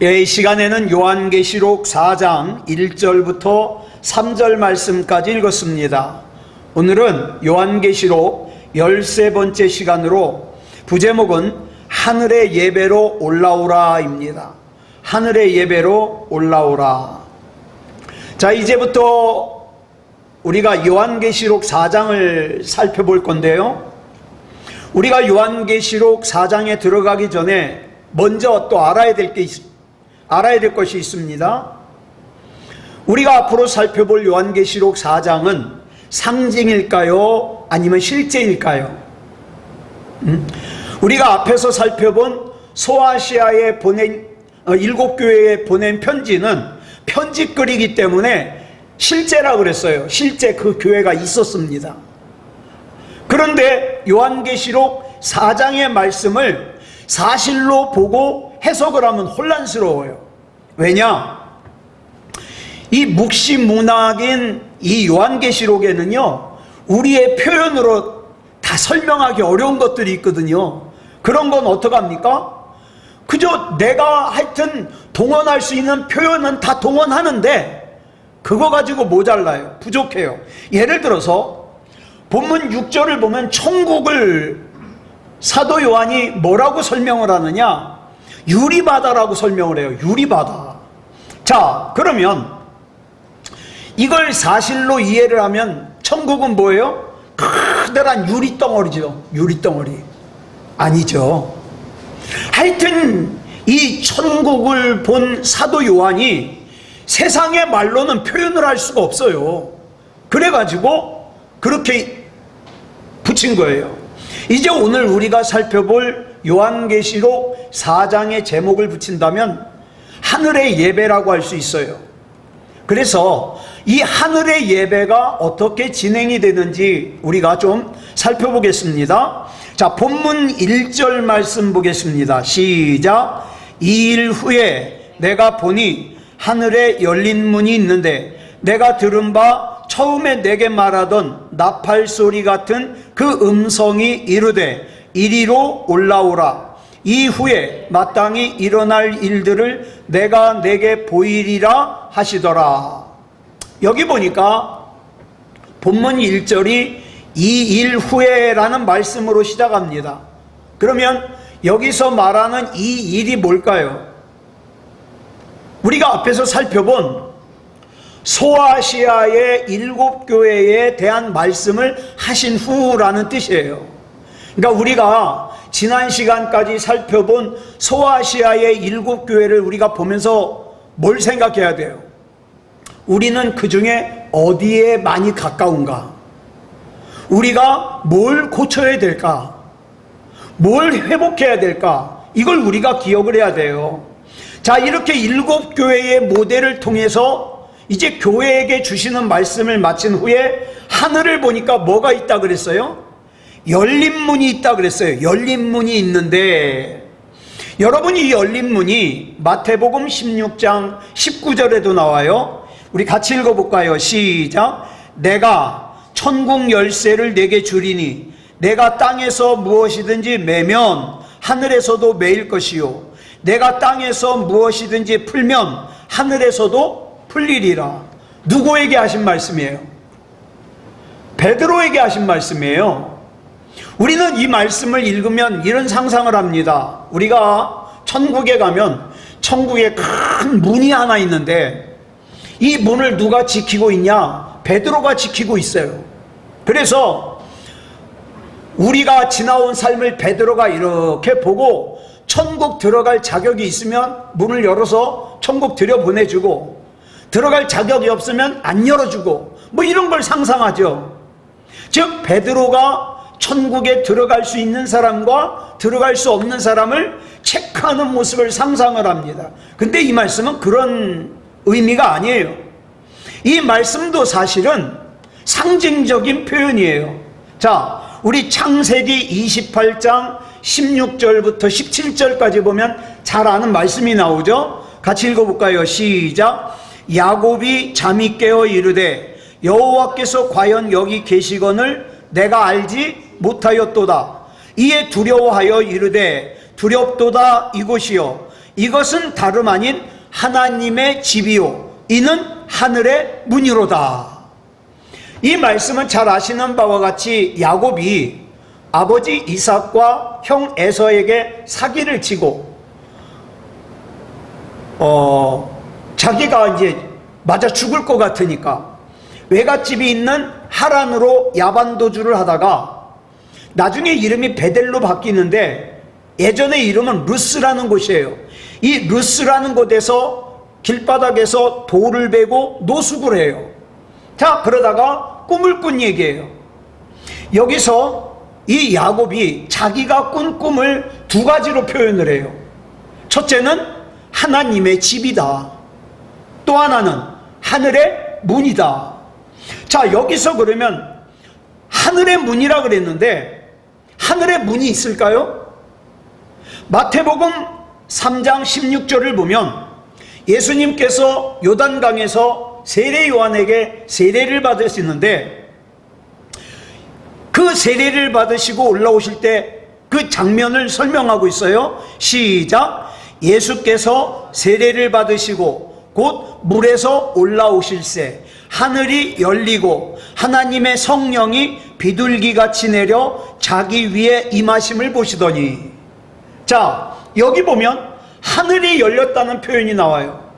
이 시간에는 요한계시록 4장 1절부터 3절 말씀까지 읽었습니다. 오늘은 요한계시록 13번째 시간으로 부제목은 하늘의 예배로 올라오라입니다. 하늘의 예배로 올라오라. 자, 이제부터 우리가 요한계시록 4장을 살펴볼 건데요, 우리가 요한계시록 4장에 들어가기 전에 먼저 또 알아야 될 것이 있습니다. 우리가 앞으로 살펴볼 요한계시록 4장은 상징일까요? 아니면 실제일까요? 우리가 앞에서 살펴본 소아시아에 보낸 7교회에 보낸 편지는 편지글이기 때문에 실제라 그랬어요. 실제 그 교회가 있었습니다. 그런데 요한계시록 4장의 말씀을 사실로 보고 해석을 하면 혼란스러워요. 왜냐? 이 묵시문학인 이 요한계시록에는요, 우리의 표현으로 다 설명하기 어려운 것들이 있거든요. 그런 건 어떡합니까? 그저 내가 하여튼 동원할 수 있는 표현은 다 동원하는데 그거 가지고 모자라요. 부족해요. 예를 들어서 본문 6절을 보면 천국을 사도 요한이 뭐라고 설명을 하느냐? 유리바다라고 설명을 해요. 유리바다. 자, 그러면 이걸 사실로 이해를 하면 천국은 뭐예요? 커다란 유리덩어리죠. 유리덩어리. 아니죠. 하여튼 이 천국을 본 사도 요한이 세상의 말로는 표현을 할 수가 없어요. 그래가지고 그렇게 붙인 거예요. 이제 오늘 우리가 살펴볼 요한계시록 4장의 제목을 붙인다면 하늘의 예배라고 할 수 있어요. 그래서 이 하늘의 예배가 어떻게 진행이 되는지 우리가 좀 살펴보겠습니다. 자, 본문 1절 말씀 보겠습니다. 시작. 2일 후에 내가 보니 하늘에 열린 문이 있는데 내가 들은 바 처음에 내게 말하던 나팔 소리 같은 그 음성이 이르되 이리로 올라오라. 이후에 마땅히 일어날 일들을 내가 내게 보이리라 하시더라. 여기 보니까 본문 1절이 이 일 후에라는 말씀으로 시작합니다. 그러면 여기서 말하는 이 일이 뭘까요? 우리가 앞에서 살펴본 소아시아의 7교회에 대한 말씀을 하신 후라는 뜻이에요. 그러니까 우리가 지난 시간까지 살펴본 소아시아의 7교회를 우리가 보면서 뭘 생각해야 돼요? 우리는 그 중에 어디에 많이 가까운가? 우리가 뭘 고쳐야 될까? 뭘 회복해야 될까? 이걸 우리가 기억을 해야 돼요. 자, 이렇게 7교회의 모델을 통해서 이제 교회에게 주시는 말씀을 마친 후에 하늘을 보니까 뭐가 있다 그랬어요? 열린 문이 있다 그랬어요. 열린 문이 있는데, 여러분, 이 열린 문이 마태복음 16장 19절에도 나와요. 우리 같이 읽어볼까요? 시작. 내가 천국 열쇠를 내게 주리니 내가 땅에서 무엇이든지 매면 하늘에서도 매일 것이요 내가 땅에서 무엇이든지 풀면 하늘에서도 풀리리라. 누구에게 하신 말씀이에요? 베드로에게 하신 말씀이에요. 우리는 이 말씀을 읽으면 이런 상상을 합니다. 우리가 천국에 가면 천국에 큰 문이 하나 있는데 이 문을 누가 지키고 있냐? 베드로가 지키고 있어요. 그래서 우리가 지나온 삶을 베드로가 이렇게 보고 천국 들어갈 자격이 있으면 문을 열어서 천국 들여보내주고, 들어갈 자격이 없으면 안 열어주고, 뭐 이런 걸 상상하죠. 즉 베드로가 천국에 들어갈 수 있는 사람과 들어갈 수 없는 사람을 체크하는 모습을 상상을 합니다. 근데 이 말씀은 그런 의미가 아니에요. 이 말씀도 사실은 상징적인 표현이에요. 자, 우리 창세기 28장 16절부터 17절까지 보면 잘 아는 말씀이 나오죠. 같이 읽어볼까요? 시작. 야곱이 잠이 깨어 이르되 여호와께서 과연 여기 계시거늘 내가 알지 못하였도다. 이에 두려워하여 이르되 두렵도다 이곳이요 이것은 다름 아닌 하나님의 집이요 이는 하늘의 문이로다. 이 말씀은 잘 아시는 바와 같이 야곱이 아버지 이삭과 형 에서에게 사기를 치고 자기가 이제 맞아 죽을 것 같으니까 외갓집이 있는 하란으로 야반도주를 하다가 나중에 이름이 베델로 바뀌는데 예전의 이름은 루스라는 곳이에요. 이 루스라는 곳에서 길바닥에서 돌을 베고 노숙을 해요. 자, 그러다가 꿈을 꾼 얘기예요. 여기서 이 야곱이 자기가 꾼 꿈을 두 가지로 표현을 해요. 첫째는 하나님의 집이다. 또 하나는 하늘의 문이다. 자, 여기서 그러면 하늘의 문이라 그랬는데 하늘의 문이 있을까요? 마태복음 3장 16절을 보면 예수님께서 요단강에서 세례 요한에게 세례를 받으시는데 그 세례를 받으시고 올라오실 때 그 장면을 설명하고 있어요. 시작. 예수께서 세례를 받으시고 곧 물에서 올라오실새 하늘이 열리고 하나님의 성령이 비둘기같이 내려 자기 위에 임하심을 보시더니. 자, 여기 보면 하늘이 열렸다는 표현이 나와요.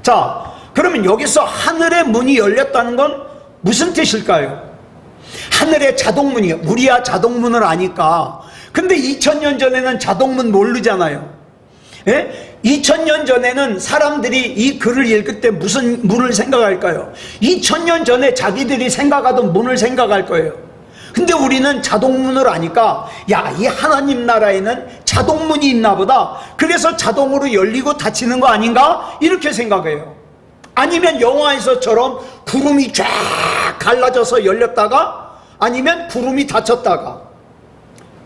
자, 그러면 여기서 하늘의 문이 열렸다는 건 무슨 뜻일까요? 하늘의 자동문이요. 우리야 자동문을 아니까. 근데 2000년 전에는 자동문 모르잖아요. 예? 2000년 전에는 사람들이 이 글을 읽을 때 무슨 문을 생각할까요? 2000년 전에 자기들이 생각하던 문을 생각할 거예요. 근데 우리는 자동문을 아니까 야, 이 하나님 나라에는 자동문이 있나 보다. 그래서 자동으로 열리고 닫히는 거 아닌가? 이렇게 생각해요. 아니면 영화에서처럼 구름이 쫙 갈라져서 열렸다가 아니면 구름이 닫혔다가.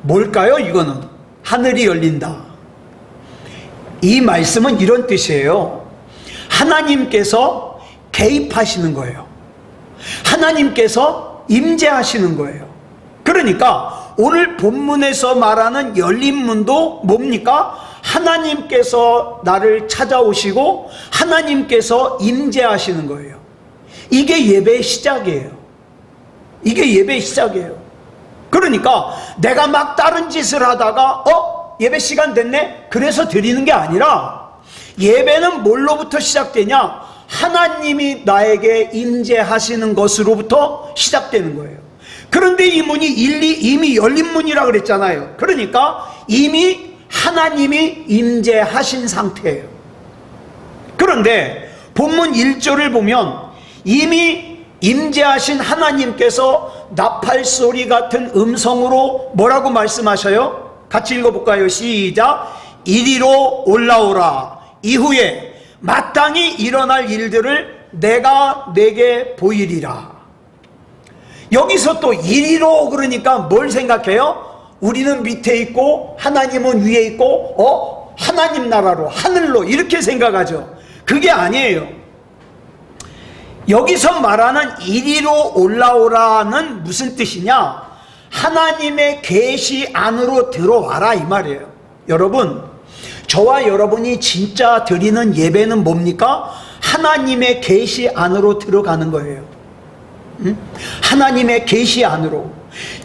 뭘까요? 이거는 하늘이 열린다. 이 말씀은 이런 뜻이에요. 하나님께서 개입하시는 거예요. 하나님께서 임재하시는 거예요. 그러니까 오늘 본문에서 말하는 열린 문도 뭡니까? 하나님께서 나를 찾아오시고 하나님께서 임재하시는 거예요. 이게 예배의 시작이에요. 이게 예배의 시작이에요. 그러니까 내가 막 다른 짓을 하다가 예배 시간 됐네? 그래서 드리는 게 아니라 예배는 뭘로부터 시작되냐? 하나님이 나에게 임재하시는 것으로부터 시작되는 거예요. 그런데 이 문이 이미 열린 문이라 그랬잖아요. 그러니까 이미 하나님이 임재하신 상태예요. 그런데 본문 1절을 보면 이미 임재하신 하나님께서 나팔소리 같은 음성으로 뭐라고 말씀하셔요? 같이 읽어볼까요? 시작. 이리로 올라오라. 이후에 마땅히 일어날 일들을 내가 내게 보이리라. 여기서 또 이리로 그러니까 뭘 생각해요? 우리는 밑에 있고 하나님은 위에 있고 하나님 나라로 하늘로 이렇게 생각하죠. 그게 아니에요. 여기서 말하는 이리로 올라오라는 무슨 뜻이냐? 하나님의 계시 안으로 들어와라 이 말이에요. 여러분, 저와 여러분이 진짜 드리는 예배는 뭡니까? 하나님의 계시 안으로 들어가는 거예요. 하나님의 계시 안으로.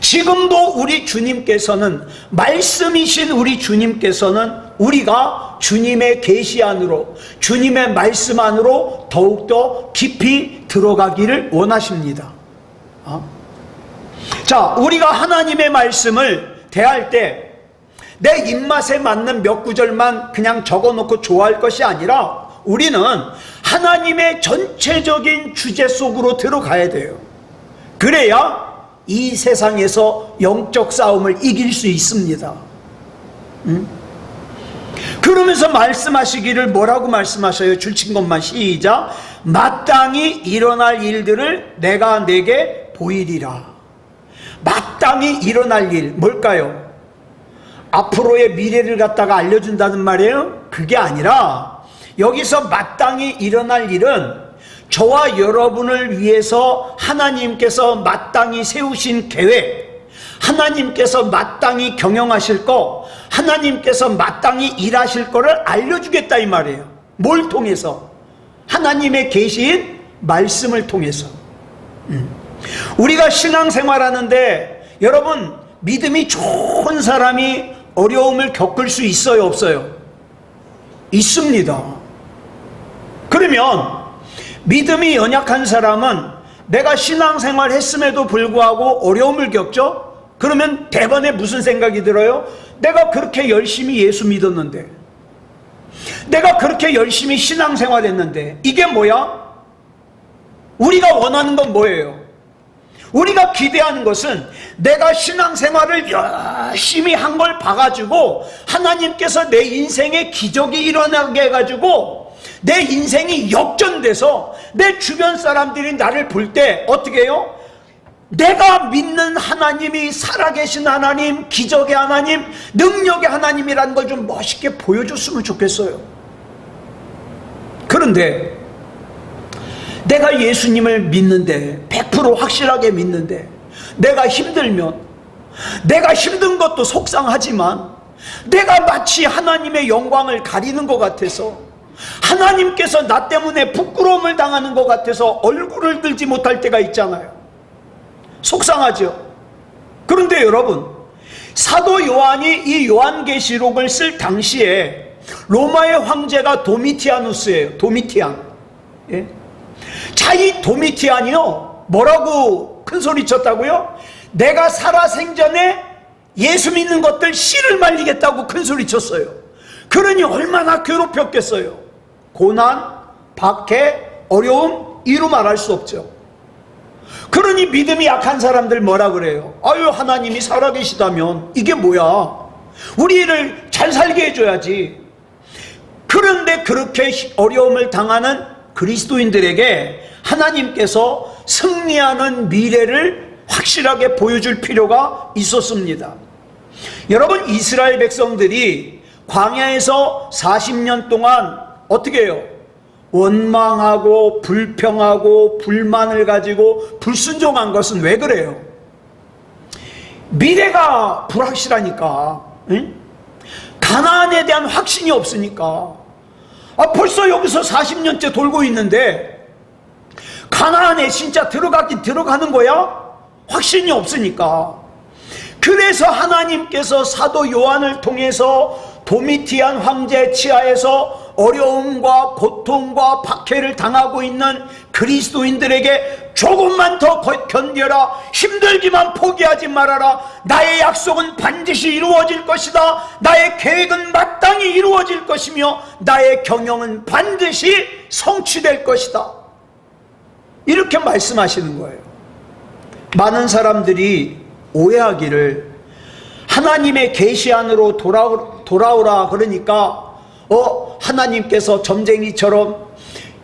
지금도 우리 주님께서는, 말씀이신 우리 주님께서는 우리가 주님의 계시 안으로, 주님의 말씀 안으로 더욱더 깊이 들어가기를 원하십니다. 자, 우리가 하나님의 말씀을 대할 때 내 입맛에 맞는 몇 구절만 그냥 적어놓고 좋아할 것이 아니라 우리는 하나님의 전체적인 주제 속으로 들어가야 돼요. 그래야 이 세상에서 영적 싸움을 이길 수 있습니다. 그러면서 말씀하시기를 뭐라고 말씀하셔요? 줄친 것만 시작. 마땅히 일어날 일들을 내가 내게 보이리라. 마땅히 일어날 일 뭘까요? 앞으로의 미래를 갖다가 알려준다는 말이에요? 그게 아니라 여기서 마땅히 일어날 일은 저와 여러분을 위해서 하나님께서 마땅히 세우신 계획, 하나님께서 마땅히 경영하실 거, 하나님께서 마땅히 일하실 거를 알려주겠다 이 말이에요. 뭘 통해서? 하나님의 계시인 말씀을 통해서. 우리가 신앙생활하는데 여러분, 믿음이 좋은 사람이 어려움을 겪을 수 있어요, 없어요? 있습니다. 그러면 믿음이 연약한 사람은 내가 신앙생활 했음에도 불구하고 어려움을 겪죠? 그러면 대번에 무슨 생각이 들어요? 내가 그렇게 열심히 예수 믿었는데, 내가 그렇게 열심히 신앙생활 했는데, 이게 뭐야? 우리가 원하는 건 뭐예요? 우리가 기대하는 것은 내가 신앙생활을 열심히 한 걸 봐가지고 하나님께서 내 인생에 기적이 일어나게 해가지고 내 인생이 역전돼서 내 주변 사람들이 나를 볼 때 어떻게 해요? 내가 믿는 하나님이 살아계신 하나님, 기적의 하나님, 능력의 하나님이라는 걸 좀 멋있게 보여줬으면 좋겠어요. 그런데 내가 예수님을 믿는데, 100% 확실하게 믿는데, 내가 힘들면, 내가 힘든 것도 속상하지만 내가 마치 하나님의 영광을 가리는 것 같아서, 하나님께서 나 때문에 부끄러움을 당하는 것 같아서 얼굴을 들지 못할 때가 있잖아요. 속상하죠. 그런데 여러분, 사도 요한이 이 요한계시록을 쓸 당시에 로마의 황제가 도미티아누스예요. 도미티안. 예? 자, 이 도미티안이요, 뭐라고 큰소리 쳤다고요? 내가 살아생전에 예수 믿는 것들 씨를 말리겠다고 큰소리 쳤어요. 그러니 얼마나 괴롭혔겠어요. 고난, 박해, 어려움, 이루 말할 수 없죠. 그러니 믿음이 약한 사람들 뭐라 그래요? 아유, 하나님이 살아계시다면 이게 뭐야? 우리를 잘 살게 해줘야지. 그런데 그렇게 어려움을 당하는 그리스도인들에게 하나님께서 승리하는 미래를 확실하게 보여줄 필요가 있었습니다. 여러분, 이스라엘 백성들이 광야에서 40년 동안 어떻게 해요? 원망하고 불평하고 불만을 가지고 불순종한 것은 왜 그래요? 미래가 불확실하니까, 응? 가나안에 대한 확신이 없으니까. 벌써 여기서 40년째 돌고 있는데 가나안에 진짜 들어가긴 들어가는 거야? 확신이 없으니까. 그래서 하나님께서 사도 요한을 통해서 도미티안 황제 치하에서 어려움과 고통과 박해를 당하고 있는 그리스도인들에게 조금만 더 견뎌라, 힘들지만 포기하지 말아라, 나의 약속은 반드시 이루어질 것이다, 나의 계획은 마땅히 이루어질 것이며 나의 경영은 반드시 성취될 것이다, 이렇게 말씀하시는 거예요. 많은 사람들이 오해하기를 하나님의 계시 안으로 돌아오라 그러니까 하나님께서 점쟁이처럼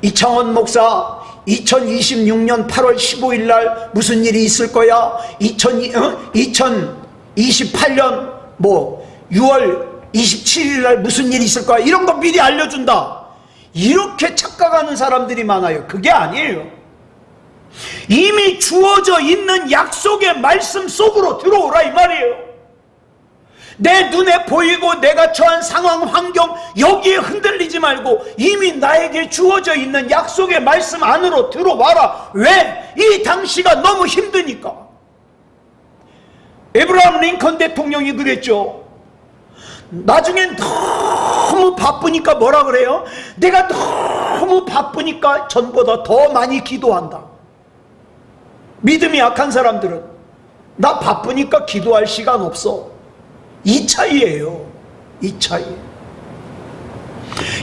이창원 목사 2026년 8월 15일 날 무슨 일이 있을 거야, 2028년 6월 27일 날 무슨 일이 있을 거야, 이런 거 미리 알려준다, 이렇게 착각하는 사람들이 많아요. 그게 아니에요. 이미 주어져 있는 약속의 말씀 속으로 들어오라 이 말이에요. 내 눈에 보이고 내가 처한 상황, 환경, 여기에 흔들리지 말고 이미 나에게 주어져 있는 약속의 말씀 안으로 들어와라. 왜? 이 당시가 너무 힘드니까. 에브라함 링컨 대통령이 그랬죠. 나중엔 너무 바쁘니까 뭐라 그래요? 내가 너무 바쁘니까 전보다 더 많이 기도한다. 믿음이 약한 사람들은 나 바쁘니까 기도할 시간 없어. 이 차이예요. 이 차이.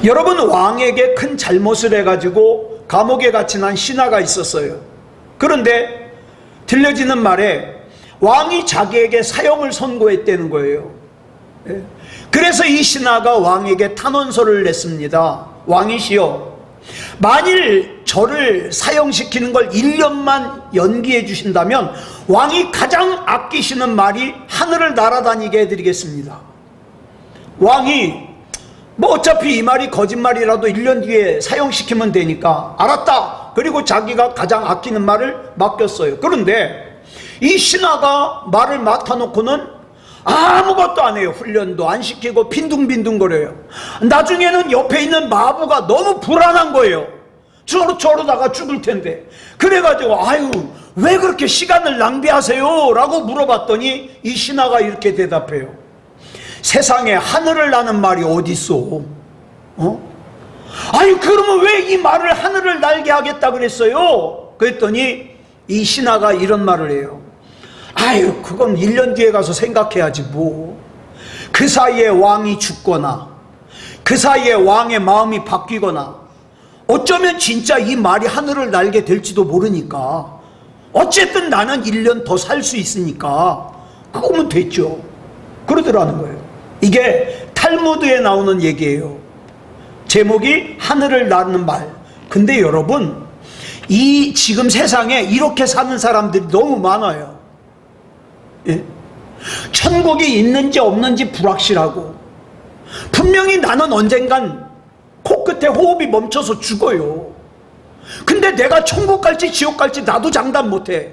여러분, 왕에게 큰 잘못을 해가지고 감옥에 갇힌 신하가 있었어요. 그런데 들려지는 말에 왕이 자기에게 사형을 선고했다는 거예요. 그래서 이 신하가 왕에게 탄원서를 냈습니다. 왕이시여, 만일 저를 사형시키는 걸 1년만 연기해 주신다면 왕이 가장 아끼시는 말이 하늘을 날아다니게 해드리겠습니다. 왕이 어차피 이 말이 거짓말이라도 1년 뒤에 사형시키면 되니까 알았다. 그리고 자기가 가장 아끼는 말을 맡겼어요. 그런데 이 신하가 말을 맡아놓고는 아무것도 안 해요. 훈련도 안 시키고 빈둥빈둥거려요. 나중에는 옆에 있는 마부가 너무 불안한 거예요. 저러다가 죽을 텐데. 그래가지고 아유 왜 그렇게 시간을 낭비하세요? 라고 물어봤더니 이 신하가 이렇게 대답해요. 세상에 하늘을 나는 말이 어딨어? 아유 그러면 왜 이 말을 하늘을 날게 하겠다 그랬어요? 그랬더니 이 신하가 이런 말을 해요. 아유 그건 1년 뒤에 가서 생각해야지 뭐. 그 사이에 왕이 죽거나 그 사이에 왕의 마음이 바뀌거나 어쩌면 진짜 이 말이 하늘을 날게 될지도 모르니까 어쨌든 나는 1년 더 살 수 있으니까 그거면 됐죠. 그러더라는 거예요. 이게 탈무드에 나오는 얘기예요. 제목이 하늘을 나는 말. 근데 여러분 이 지금 세상에 이렇게 사는 사람들이 너무 많아요. 예? 천국이 있는지 없는지 불확실하고 분명히 나는 언젠간 코끝에 호흡이 멈춰서 죽어요. 근데 내가 천국 갈지 지옥 갈지 나도 장담 못해.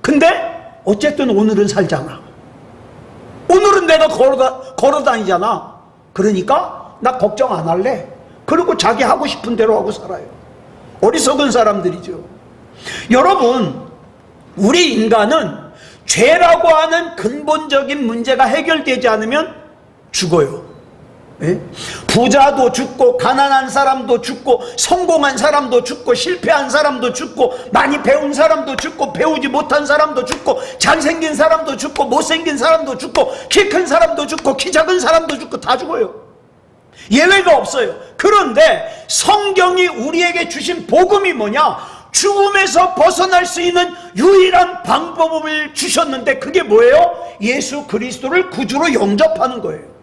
근데 어쨌든 오늘은 살잖아. 오늘은 내가 걸어 다니잖아. 그러니까 나 걱정 안 할래. 그리고 자기 하고 싶은 대로 하고 살아요. 어리석은 사람들이죠. 여러분 우리 인간은 죄라고 하는 근본적인 문제가 해결되지 않으면 죽어요. 예? 부자도 죽고 가난한 사람도 죽고 성공한 사람도 죽고 실패한 사람도 죽고 많이 배운 사람도 죽고 배우지 못한 사람도 죽고 잘생긴 사람도 죽고 못생긴 사람도 죽고 키 큰 사람도 죽고 키 작은 사람도 죽고 다 죽어요. 예외가 없어요. 그런데 성경이 우리에게 주신 복음이 뭐냐? 죽음에서 벗어날 수 있는 유일한 방법을 주셨는데 그게 뭐예요? 예수 그리스도를 구주로 영접하는 거예요.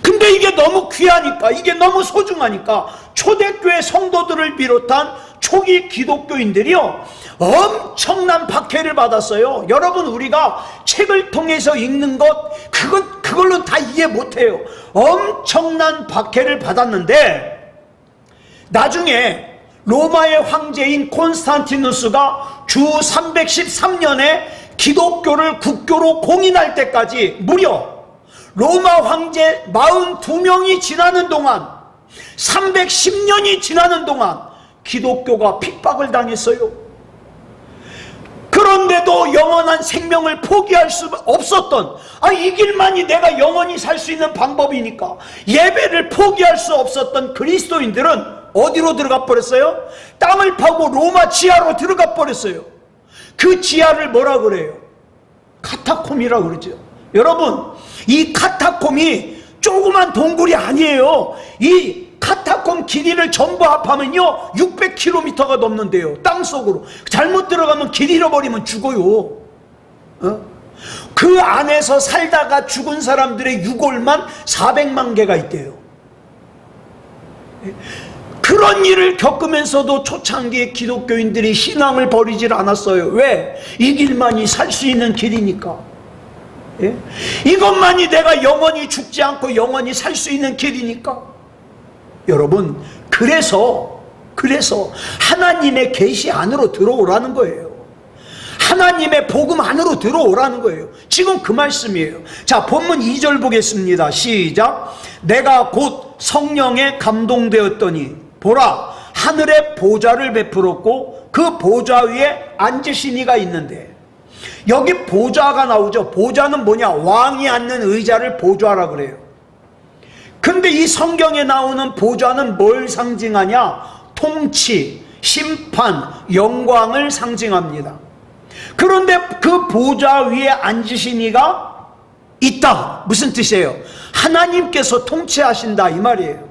근데 이게 너무 귀하니까, 이게 너무 소중하니까 초대교회 성도들을 비롯한 초기 기독교인들이요 엄청난 박해를 받았어요. 여러분 우리가 책을 통해서 읽는 것 그걸로 다 이해 못해요. 엄청난 박해를 받았는데 나중에 로마의 황제인 콘스탄티누스가 주 313년에 기독교를 국교로 공인할 때까지 무려 로마 황제 42명이 지나는 동안 310년이 지나는 동안 기독교가 핍박을 당했어요. 그런데도 영원한 생명을 포기할 수 없었던 이 길만이 내가 영원히 살 수 있는 방법이니까 예배를 포기할 수 없었던 그리스도인들은 어디로 들어가 버렸어요? 땅을 파고 로마 지하로 들어가 버렸어요. 그 지하를 뭐라 그래요? 카타콤이라고 그러죠. 여러분 이 카타콤이 조그만 동굴이 아니에요. 이 카타콤 길이를 전부 합하면요 600km가 넘는데요. 땅속으로 잘못 들어가면 길 잃어버리면 죽어요. 그 안에서 살다가 죽은 사람들의 유골만 400만 개가 있대요. 그런 일을 겪으면서도 초창기의 기독교인들이 신앙을 버리질 않았어요. 왜? 이 길만이 살 수 있는 길이니까. 예? 이것만이 내가 영원히 죽지 않고 영원히 살 수 있는 길이니까. 여러분 그래서 하나님의 계시 안으로 들어오라는 거예요. 하나님의 복음 안으로 들어오라는 거예요. 지금 그 말씀이에요. 자 본문 2절 보겠습니다. 시작. 내가 곧 성령에 감동되었더니 보라 하늘에 보좌를 베풀었고 그 보좌 위에 앉으신 이가 있는데, 여기 보좌가 나오죠. 보좌는 뭐냐? 왕이 앉는 의자를 보좌라 그래요. 근데 이 성경에 나오는 보좌는 뭘 상징하냐? 통치, 심판, 영광을 상징합니다. 그런데 그 보좌 위에 앉으신 이가 있다. 무슨 뜻이에요? 하나님께서 통치하신다 이 말이에요.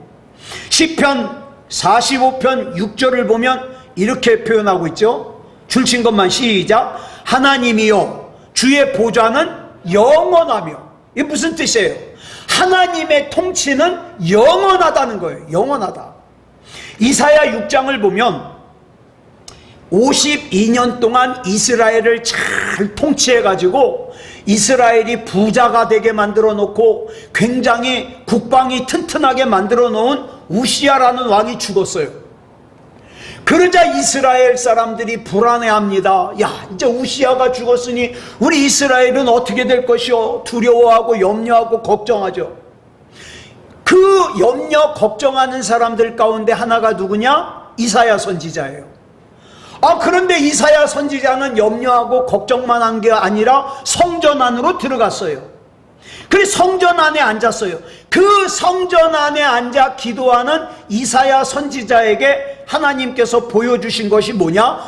시편 45편 6절을 보면 이렇게 표현하고 있죠. 줄친 것만 시작. 하나님이여 주의 보좌는 영원하며. 이게 무슨 뜻이에요? 하나님의 통치는 영원하다는 거예요. 영원하다. 이사야 6장을 보면 52년 동안 이스라엘을 잘 통치해가지고 이스라엘이 부자가 되게 만들어 놓고 굉장히 국방이 튼튼하게 만들어 놓은 우시야라는 왕이 죽었어요. 그러자 이스라엘 사람들이 불안해합니다. 야, 이제 우시아가 죽었으니 우리 이스라엘은 어떻게 될 것이요? 두려워하고 염려하고 걱정하죠. 그 염려 걱정하는 사람들 가운데 하나가 누구냐? 이사야 선지자예요. 그런데 이사야 선지자는 염려하고 걱정만 한 게 아니라 성전 안으로 들어갔어요. 그래서 성전 안에 앉았어요. 그 성전 안에 앉아 기도하는 이사야 선지자에게 하나님께서 보여주신 것이 뭐냐?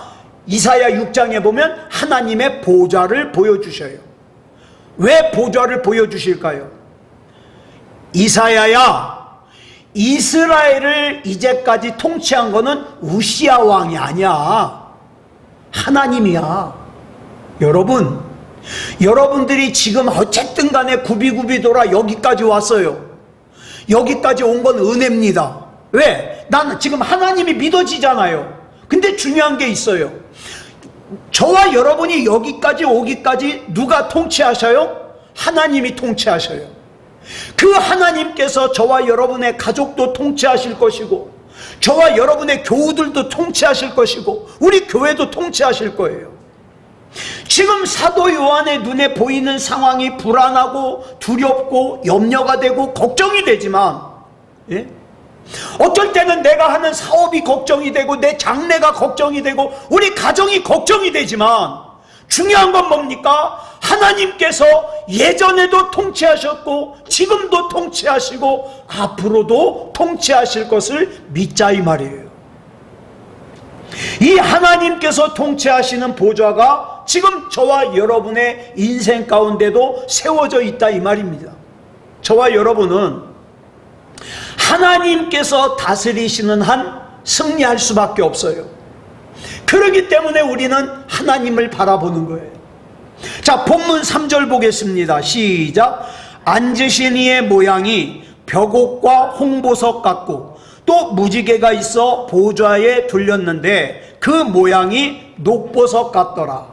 이사야 6장에 보면 하나님의 보좌를 보여주셔요. 왜 보좌를 보여주실까요? 이사야야, 이스라엘을 이제까지 통치한 거는 우시아 왕이 아니야. 하나님이야. 여러분들이 지금 어쨌든 간에 굽이굽이 돌아 여기까지 왔어요. 여기까지 온 건 은혜입니다. 왜? 나는 지금 하나님이 믿어지잖아요. 근데 중요한 게 있어요. 저와 여러분이 여기까지 오기까지 누가 통치하셔요? 하나님이 통치하셔요. 그 하나님께서 저와 여러분의 가족도 통치하실 것이고, 저와 여러분의 교우들도 통치하실 것이고, 우리 교회도 통치하실 거예요. 지금 사도 요한의 눈에 보이는 상황이 불안하고 두렵고 염려가 되고 걱정이 되지만, 예? 어쩔 때는 내가 하는 사업이 걱정이 되고 내 장래가 걱정이 되고 우리 가정이 걱정이 되지만, 중요한 건 뭡니까? 하나님께서 예전에도 통치하셨고 지금도 통치하시고 앞으로도 통치하실 것을 믿자, 이 말이에요. 이 하나님께서 통치하시는 보좌가 지금 저와 여러분의 인생 가운데도 세워져 있다, 이 말입니다. 저와 여러분은 하나님께서 다스리시는 한 승리할 수밖에 없어요. 그렇기 때문에 우리는 하나님을 바라보는 거예요. 자, 본문 3절 보겠습니다. 시작. 앉으신 이의 모양이 벽옥과 홍보석 같고 또 무지개가 있어 보좌에 둘렸는데 그 모양이 녹보석 같더라.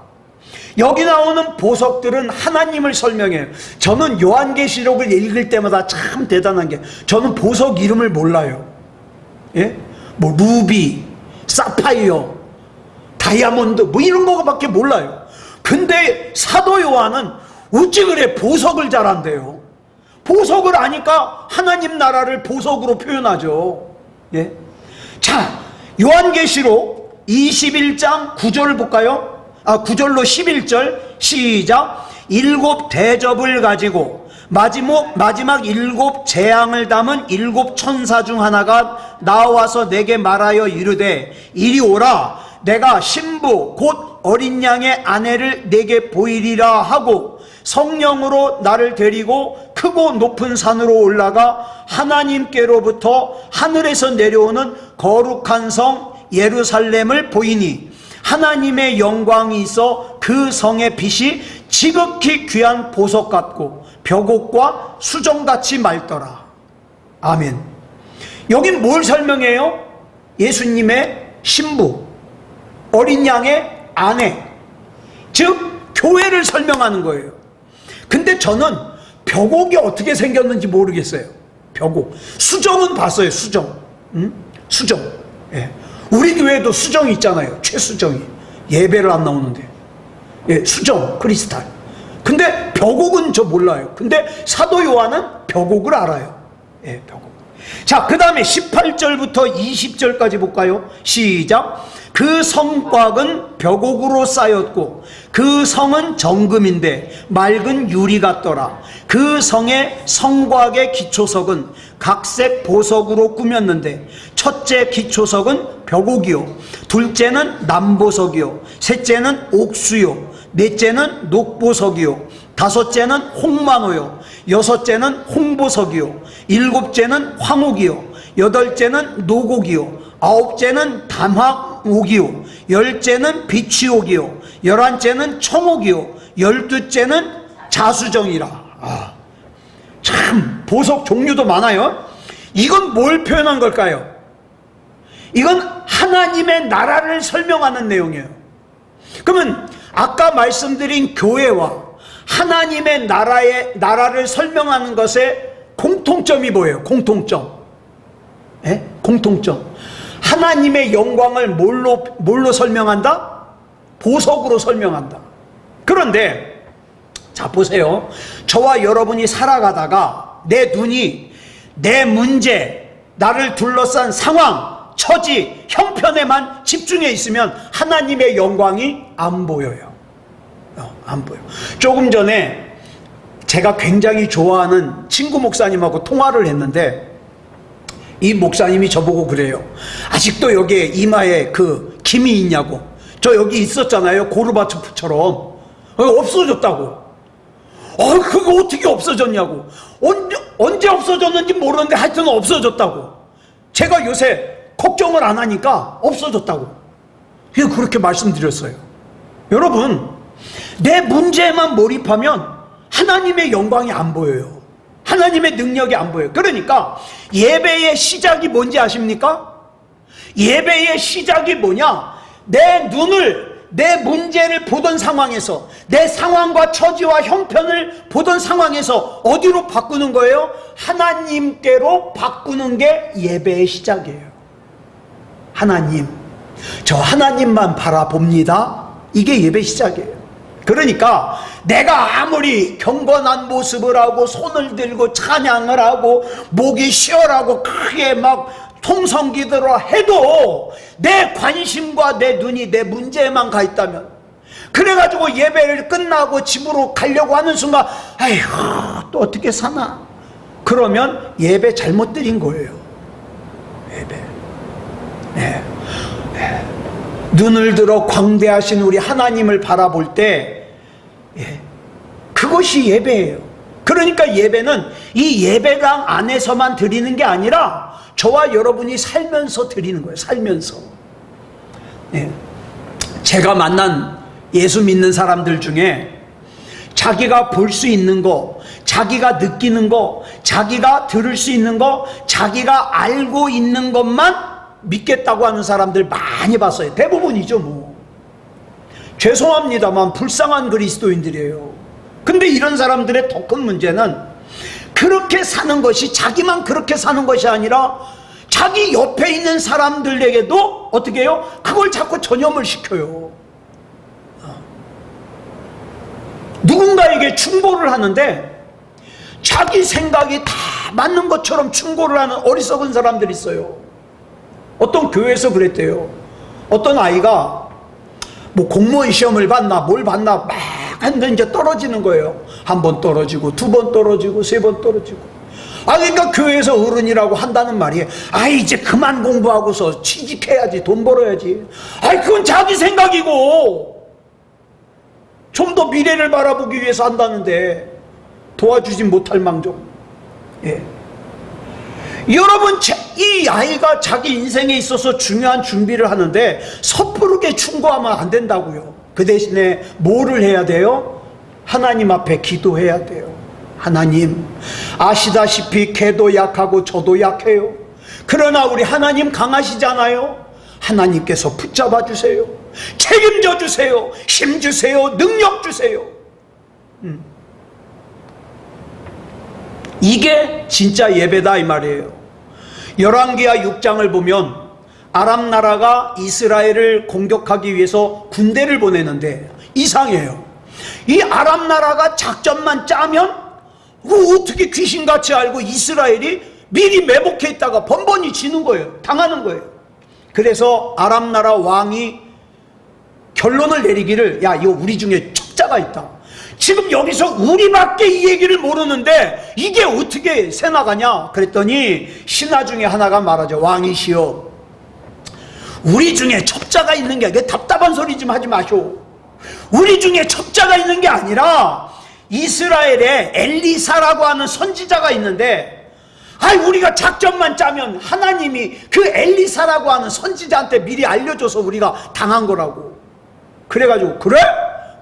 여기 나오는 보석들은 하나님을 설명해요. 저는 요한계시록을 읽을 때마다 참 대단한 게, 저는 보석 이름을 몰라요. 예? 뭐 루비, 사파이어, 다이아몬드 뭐 이런 거밖에 몰라요. 근데 사도 요한은 어찌 그래 보석을 잘 안대요. 보석을 아니까 하나님 나라를 보석으로 표현하죠. 예? 자, 요한계시록 21장 9절을 볼까요? 9절로 11절 시작. 7 대접을 가지고 마지막 7 재앙을 담은 7 천사 중 하나가 나와서 내게 말하여 이르되 이리 오라. 내가 신부 곧 어린 양의 아내를 내게 보이리라 하고 성령으로 나를 데리고 크고 높은 산으로 올라가 하나님께로부터 하늘에서 내려오는 거룩한 성 예루살렘을 보이니 하나님의 영광이 있어 그 성의 빛이 지극히 귀한 보석 같고 벽옥과 수정같이 맑더라. 아멘. 여긴 뭘 설명해요? 예수님의 신부, 어린 양의 아내, 즉 교회를 설명하는 거예요. 근데 저는 벽옥이 어떻게 생겼는지 모르겠어요. 벽옥. 수정은 봤어요. 수정. 수정. 예. 우리 교회도 수정이 있잖아요. 최수정이. 예배를 안 나오는데. 예, 수정, 크리스탈. 근데 벽옥은 저 몰라요. 근데 사도 요한은 벽옥을 알아요. 예, 벽옥. 자, 그 다음에 18절부터 20절까지 볼까요? 시작. 그 성곽은 벽옥으로 쌓였고 그 성은 정금인데 맑은 유리 같더라. 그 성의 성곽의 기초석은 각색 보석으로 꾸몄는데 첫째 기초석은 벽옥이요, 둘째는 남보석이요, 셋째는 옥수요, 넷째는 녹보석이요, 다섯째는 홍만호요, 여섯째는 홍보석이요, 일곱째는 황옥이요, 여덟째는 노곡이요, 아홉째는 담화옥이요, 열째는 비취옥이요, 열한째는 청옥이요, 열두째는 자수정이라. 참 보석 종류도 많아요. 이건 뭘 표현한 걸까요? 이건 하나님의 나라를 설명하는 내용이에요. 그러면 아까 말씀드린 교회와 하나님의 나라를 설명하는 것의 공통점이 뭐예요? 공통점. 예? 공통점. 하나님의 영광을 뭘로 설명한다? 보석으로 설명한다. 그런데 자 보세요. 저와 여러분이 살아가다가 내 눈이 내 문제, 나를 둘러싼 상황, 처지, 형편에만 집중해 있으면 하나님의 영광이 안 보여요. 안 보여. 조금 전에 제가 굉장히 좋아하는 친구 목사님하고 통화를 했는데 이 목사님이 저보고 그래요. 아직도 여기에 이마에 그 김이 있냐고. 저 여기 있었잖아요. 고르바초프처럼. 없어졌다고. 그거 어떻게 없어졌냐고. 언제 없어졌는지 모르는데 하여튼 없어졌다고. 제가 요새 걱정을 안 하니까 없어졌다고. 그렇게 말씀드렸어요. 여러분, 내 문제에만 몰입하면 하나님의 영광이 안 보여요. 하나님의 능력이 안 보여요. 그러니까 예배의 시작이 뭔지 아십니까? 예배의 시작이 뭐냐? 내 눈을 내 문제를 보던 상황에서, 내 상황과 처지와 형편을 보던 상황에서 어디로 바꾸는 거예요? 하나님께로 바꾸는 게 예배의 시작이에요. 하나님, 저 하나님만 바라봅니다. 이게 예배 시작이에요. 그러니까 내가 아무리 경건한 모습을 하고 손을 들고 찬양을 하고 목이 쉬어라고 크게 막 통성기도를 해도 내 관심과 내 눈이 내 문제에만 가 있다면, 그래가지고 예배를 끝나고 집으로 가려고 하는 순간 아이고 또 어떻게 사나, 그러면 예배 잘못 드린 거예요. 예배. 네. 눈을 들어 광대하신 우리 하나님을 바라볼 때 그것이 예배예요. 그러니까 예배는 이 예배당 안에서만 드리는 게 아니라 저와 여러분이 살면서 드리는 거예요. 살면서. 제가 만난 예수 믿는 사람들 중에 자기가 볼 수 있는 거, 자기가 느끼는 거, 자기가 들을 수 있는 거, 자기가 알고 있는 것만 믿겠다고 하는 사람들 많이 봤어요. 대부분이죠 뭐. 죄송합니다만 불쌍한 그리스도인들이에요. 근데 이런 사람들의 더 큰 문제는 그렇게 사는 것이, 자기만 그렇게 사는 것이 아니라 자기 옆에 있는 사람들에게도 어떻게 해요? 그걸 자꾸 전염을 시켜요. 누군가에게 충고를 하는데 자기 생각이 다 맞는 것처럼 충고를 하는 어리석은 사람들이 있어요. 어떤 교회에서 그랬대요. 어떤 아이가 뭐 공무원 시험을 봤나 뭘 봤나 막 했는데 이제 떨어지는 거예요. 한 번 떨어지고 두 번 떨어지고 세 번 떨어지고. 그러니까 교회에서 어른이라고 한다는 말이 이제 그만 공부하고서 취직해야지, 돈 벌어야지. 그건 자기 생각이고 좀 더 미래를 바라보기 위해서 한다는데 도와주지 못할 망정. 여러분, 이 아이가 자기 인생에 있어서 중요한 준비를 하는데 섣부르게 충고하면 안 된다고요. 그 대신에 뭐를 해야 돼요? 하나님 앞에 기도해야 돼요. 하나님, 아시다시피 걔도 약하고 저도 약해요. 그러나 우리 하나님 강하시잖아요. 하나님께서 붙잡아 주세요. 책임져 주세요. 힘 주세요. 능력 주세요. 이게 진짜 예배다 이 말이에요. 열왕기하 6장을 보면 아람 나라가 이스라엘을 공격하기 위해서 군대를 보내는데 이상해요. 이 아람 나라가 작전만 짜면 어떻게 귀신같이 알고 이스라엘이 미리 매복해 있다가 번번이 지는 거예요. 당하는 거예요. 그래서 아람 나라 왕이 결론을 내리기를, 야, 이거 우리 중에 첩자가 있다. 지금 여기서 우리밖에 이 얘기를 모르는데 이게 어떻게 새나가냐? 그랬더니 신하 중에 하나가 말하죠. 왕이시여, 우리 중에 첩자가 있는 게 아니라, 답답한 소리 좀 하지 마쇼. 우리 중에 첩자가 있는 게 아니라 이스라엘에 엘리사라고 하는 선지자가 있는데, 우리가 작전만 짜면 하나님이 그 엘리사라고 하는 선지자한테 미리 알려줘서 우리가 당한 거라고. 그래가지고, 그래?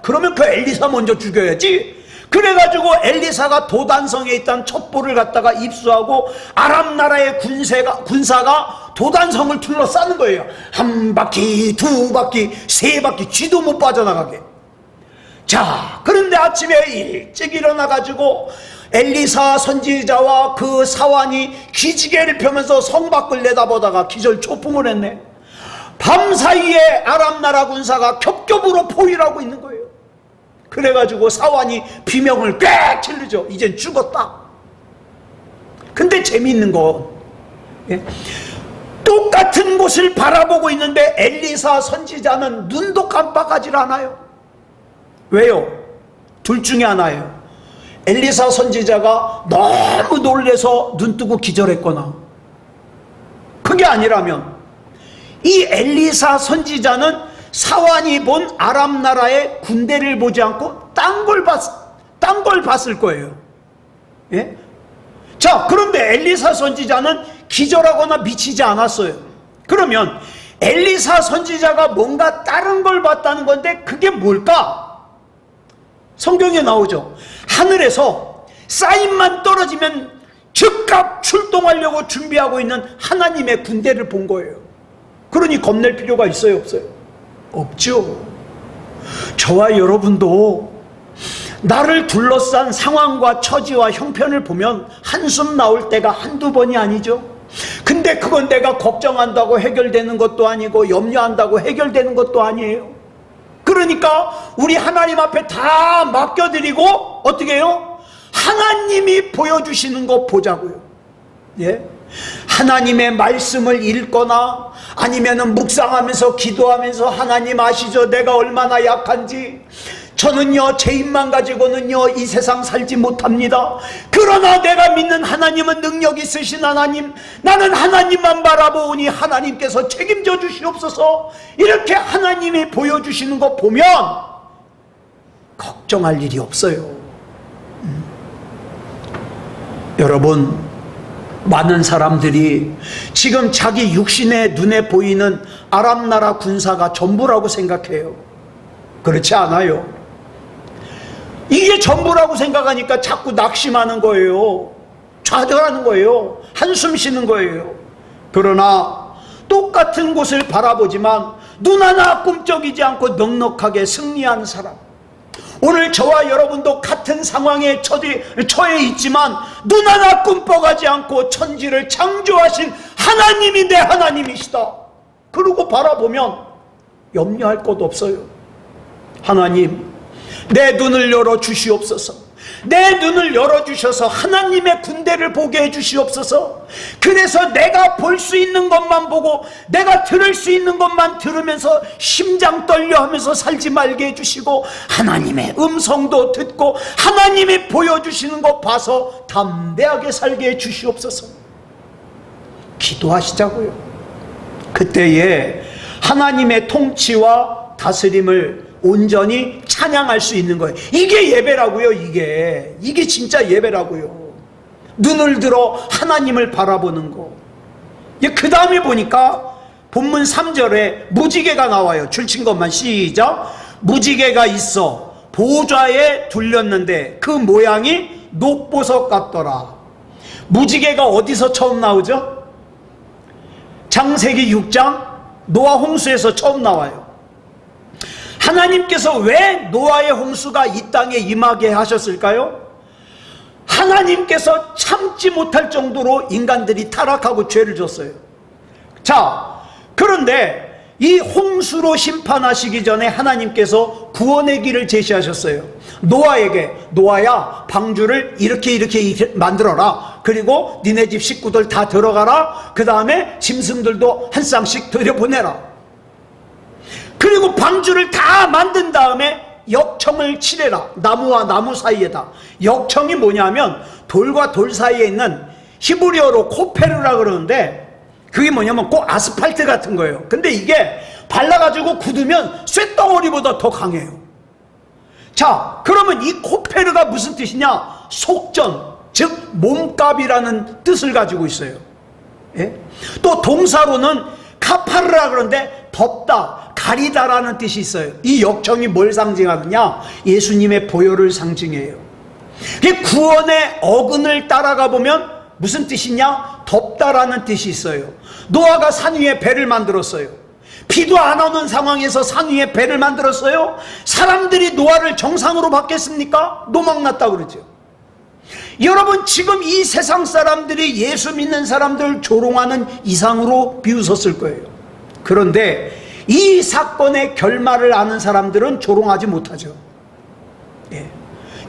그러면 그 엘리사 먼저 죽여야지. 그래가지고 엘리사가 도단성에 있던 첩보를 갖다가 입수하고 아람 나라의 군사가 도단성을 둘러싸는 거예요. 한 바퀴, 두 바퀴, 세 바퀴, 쥐도 못 빠져나가게. 자, 그런데 아침에 일찍 일어나가지고 엘리사 선지자와 그 사환이 기지개를 펴면서 성 밖을 내다보다가 기절 초풍을 했네. 밤사이에 아람 나라 군사가 겹겹으로 포위하고 있는 거예요. 그래가지고 사환이 비명을 꽥 지르죠. 이젠 죽었다. 근데 재미있는 건 똑같은 곳을 바라보고 있는데 엘리사 선지자는 눈도 깜빡하지 않아요. 왜요? 둘 중에 하나예요. 엘리사 선지자가 너무 놀래서 눈뜨고 기절했거나, 그게 아니라면 이 엘리사 선지자는 사환이 본 아람 나라의 군대를 보지 않고 딴 걸 봤을 거예요. 예? 자, 그런데 엘리사 선지자는 기절하거나 미치지 않았어요. 그러면 엘리사 선지자가 뭔가 다른 걸 봤다는 건데 그게 뭘까? 성경에 나오죠. 하늘에서 사인만 떨어지면 즉각 출동하려고 준비하고 있는 하나님의 군대를 본 거예요. 그러니 겁낼 필요가 있어요, 없어요? 없죠. 저와 여러분도 나를 둘러싼 상황과 처지와 형편을 보면 한숨 나올 때가 한두 번이 아니죠. 근데 그건 내가 걱정한다고 해결되는 것도 아니고 염려한다고 해결되는 것도 아니에요. 그러니까 우리 하나님 앞에 다 맡겨드리고 어떻게 해요? 하나님이 보여주시는 거 보자고요. 예? 하나님의 말씀을 읽거나 아니면은 묵상하면서 기도하면서, 하나님 아시죠? 내가 얼마나 약한지. 저는요, 제 입만 가지고는요 이 세상 살지 못합니다. 그러나 내가 믿는 하나님은 능력 있으신 하나님, 나는 하나님만 바라보니 하나님께서 책임져 주시옵소서. 이렇게 하나님이 보여주시는 거 보면 걱정할 일이 없어요. 여러분, 많은 사람들이 지금 자기 육신의 눈에 보이는 아람 나라 군사가 전부라고 생각해요. 그렇지 않아요. 이게 전부라고 생각하니까 자꾸 낙심하는 거예요. 좌절하는 거예요. 한숨 쉬는 거예요. 그러나 똑같은 곳을 바라보지만 눈 하나 꿈쩍이지 않고 넉넉하게 승리한 사람, 오늘 저와 여러분도 같은 상황에 처해 있지만 눈 하나 꿈뻑하지 않고 천지를 창조하신 하나님이 내 하나님이시다. 그러고 바라보면 염려할 것 없어요. 하나님, 내 눈을 열어 주시옵소서. 내 눈을 열어주셔서 하나님의 군대를 보게 해주시옵소서. 그래서 내가 볼 수 있는 것만 보고 내가 들을 수 있는 것만 들으면서 심장 떨려 하면서 살지 말게 해주시고, 하나님의 음성도 듣고 하나님이 보여주시는 것 봐서 담대하게 살게 해주시옵소서. 기도하시자고요. 그때에 하나님의 통치와 다스림을 온전히 찬양할 수 있는 거예요. 이게 예배라고요. 이게 진짜 예배라고요. 눈을 들어 하나님을 바라보는 거. 그 다음에 보니까 본문 3절에 무지개가 나와요. 줄친 것만 시작. 무지개가 있어 보좌에 둘렸는데 그 모양이 녹보석 같더라. 무지개가 어디서 처음 나오죠? 창세기 6장 노아 홍수에서 처음 나와요. 하나님께서 왜 노아의 홍수가 이 땅에 임하게 하셨을까요? 하나님께서 참지 못할 정도로 인간들이 타락하고 죄를 졌어요. 자, 그런데 이 홍수로 심판하시기 전에 하나님께서 구원의 길을 제시하셨어요. 노아에게, 노아야, 방주를 이렇게 만들어라. 그리고 니네 집 식구들 다 들어가라. 그 다음에 짐승들도 한 쌍씩 들여보내라. 그리고 방주를 다 만든 다음에 역청을 칠해라. 나무와 나무 사이에다. 역청이 뭐냐면 돌과 돌 사이에 있는, 히브리어로 코페르라 그러는데 그게 뭐냐면 꼭 아스팔트 같은 거예요. 근데 이게 발라가지고 굳으면 쇳덩어리보다 더 강해요. 자, 그러면 이 코페르가 무슨 뜻이냐? 속전, 즉 몸값이라는 뜻을 가지고 있어요. 예? 또 동사로는 카파르라 그러는데 덮다, 가리다라는 뜻이 있어요. 이 역청이 뭘 상징하느냐? 예수님의 보혈을 상징해요. 구원의 어근을 따라가 보면 무슨 뜻이냐? 덮다라는 뜻이 있어요. 노아가 산 위에 배를 만들었어요. 비도 안 오는 상황에서 산 위에 배를 만들었어요. 사람들이 노아를 정상으로 받겠습니까? 노망났다 그러죠. 여러분, 지금 이 세상 사람들이 예수 믿는 사람들 조롱하는 이상으로 비웃었을 거예요. 그런데 이 사건의 결말을 아는 사람들은 조롱하지 못하죠. 예.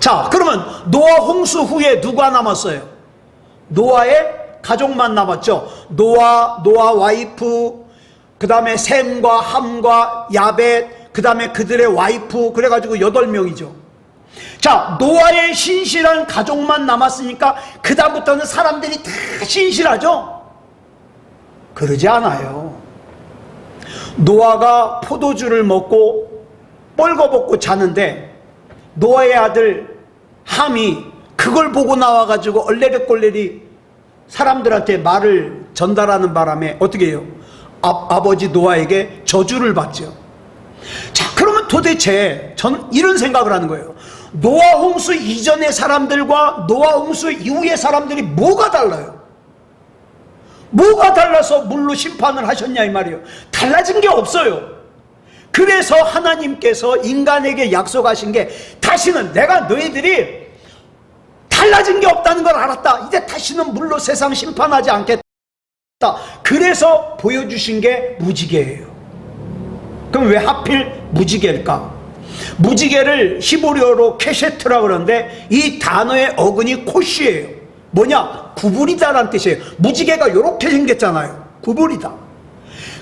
자, 그러면 노아 홍수 후에 누가 남았어요? 노아의 가족만 남았죠. 노아 와이프, 그 다음에 셈과 함과 야벳, 그 다음에 그들의 와이프, 그래가지고 8명이죠. 자, 노아의 신실한 가족만 남았으니까 그 다음부터는 사람들이 다 신실하죠? 그러지 않아요. 노아가 포도주를 먹고 뻘거벗고 자는데 노아의 아들 함이 그걸 보고 나와가지고 얼레리꼴레리 사람들한테 말을 전달하는 바람에 어떻게 해요? 아버지 노아에게 저주를 받죠. 자, 그러면 도대체 전 이런 생각을 하는 거예요. 노아 홍수 이전의 사람들과 노아 홍수 이후의 사람들이 뭐가 달라요? 뭐가 달라서 물로 심판을 하셨냐 이 말이에요. 달라진 게 없어요. 그래서 하나님께서 인간에게 약속하신 게 다시는 내가 너희들이 달라진 게 없다는 걸 알았다. 이제 다시는 물로 세상 심판하지 않겠다. 그래서 보여주신 게 무지개예요. 그럼 왜 하필 무지개일까? 무지개를 히브리어로 케셰트라 그러는데 이 단어의 어근이 코시예요. 뭐냐? 구부리다라는 뜻이에요. 무지개가 이렇게 생겼잖아요. 구부리다.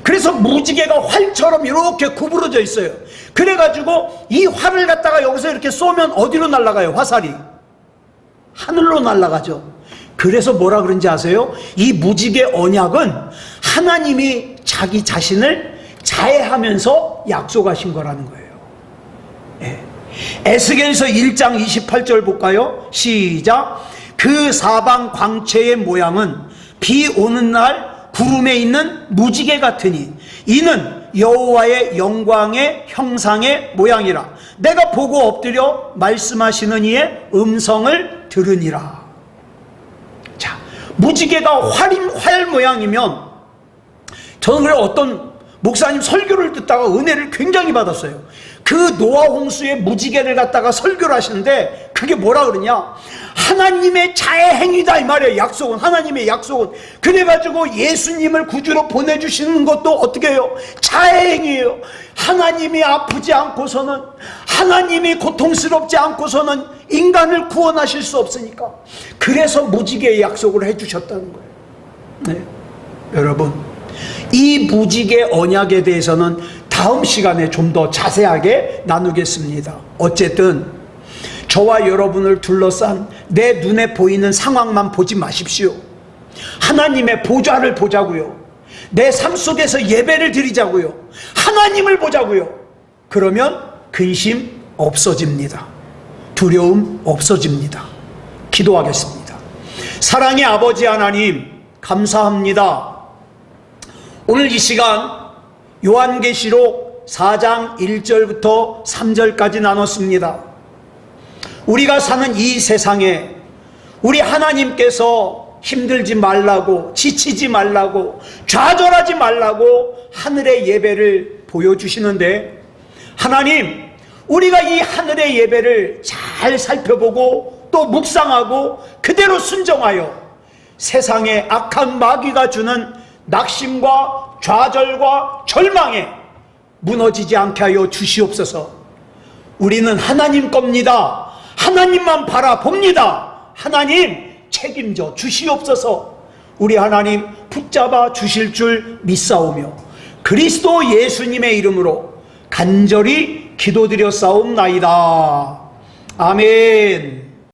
그래서 무지개가 활처럼 이렇게 구부러져 있어요. 그래가지고 이 활을 갖다가 여기서 이렇게 쏘면 어디로 날아가요? 화살이 하늘로 날아가죠. 그래서 뭐라 그런지 아세요? 이 무지개 언약은 하나님이 자기 자신을 자해하면서 약속하신 거라는 거예요. 예. 에스겔서 1장 28절 볼까요? 시작. 그 사방 광채의 모양은 비 오는 날 구름에 있는 무지개 같으니 이는 여호와의 영광의 형상의 모양이라. 내가 보고 엎드려 말씀하시는 이의 음성을 들으니라. 자, 무지개가 활 모양이면 저는 그래 어떤 목사님 설교를 듣다가 은혜를 굉장히 받았어요. 그 노아 홍수의 무지개를 갖다가 설교를 하시는데 그게 뭐라 그러냐? 하나님의 자의 행위다 이 말이에요. 약속은, 하나님의 약속은. 그래가지고 예수님을 구주로 보내주시는 것도 어떻게 해요? 자의 행위예요. 하나님이 아프지 않고서는, 하나님이 고통스럽지 않고서는 인간을 구원하실 수 없으니까. 그래서 무지개의 약속을 해주셨다는 거예요. 네. 여러분, 이 무지개 언약에 대해서는 다음 시간에 좀 더 자세하게 나누겠습니다. 어쨌든 저와 여러분을 둘러싼 내 눈에 보이는 상황만 보지 마십시오. 하나님의 보좌를 보자고요. 내 삶 속에서 예배를 드리자고요. 하나님을 보자고요. 그러면 근심 없어집니다. 두려움 없어집니다. 기도하겠습니다. 사랑의 아버지 하나님, 감사합니다. 오늘 이 시간 요한계시록 4장 1절부터 3절까지 나눴습니다. 우리가 사는 이 세상에 우리 하나님께서 힘들지 말라고, 지치지 말라고, 좌절하지 말라고 하늘의 예배를 보여주시는데, 하나님, 우리가 이 하늘의 예배를 잘 살펴보고 또 묵상하고 그대로 순종하여 세상의 악한 마귀가 주는 낙심과 좌절과 절망에 무너지지 않게 하여 주시옵소서. 우리는 하나님 겁니다. 하나님만 바라봅니다. 하나님 책임져 주시옵소서. 우리 하나님 붙잡아 주실 줄 믿사오며 그리스도 예수님의 이름으로 간절히 기도드렸사옵나이다. 아멘.